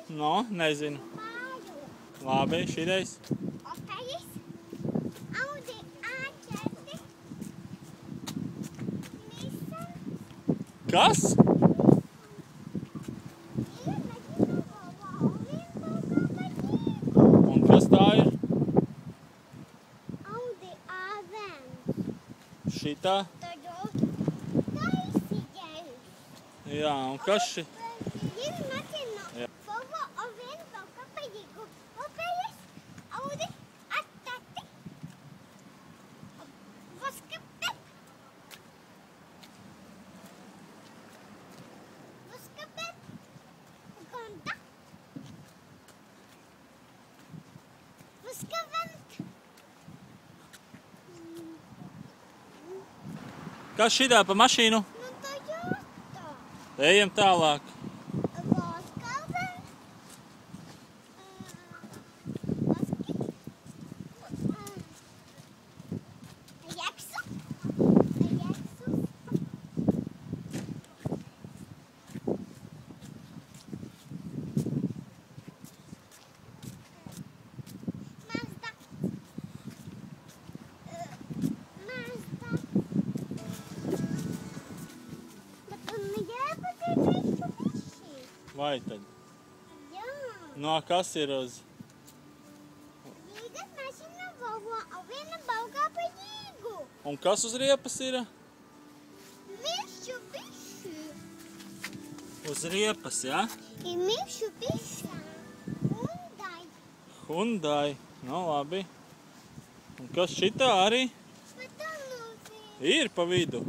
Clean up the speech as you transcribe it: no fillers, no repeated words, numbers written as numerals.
No, nezinu. Labi, šitais. Opējis. Audi A4. Nissan. Kas? Un kas tā ir? Audi A1. Šitā? Jā, un kas ši? Jā. Volvo A1 brauka pa Rīgu. Opējis. Audi A4. Voskapet. Honda. Voskavent. Kas šitā pa mašīnu? Nu, Toyota. Ejam tālāk. Voskavent. Ajaxu. Mazda. Bet man jāpatīk Mitsubishi. Vai tad? Jā. No, kas ir uz? Rīgas mašīna Volvo A1 braukā pa Rīgu. Un kas uz riepas ir? Mitsubishi. Uz riepas, jā? Ir Mitsubishi. Hyundai. Hyundai. No, labi. Un kas šitā arī? Bet tā nav Ir pa vidu.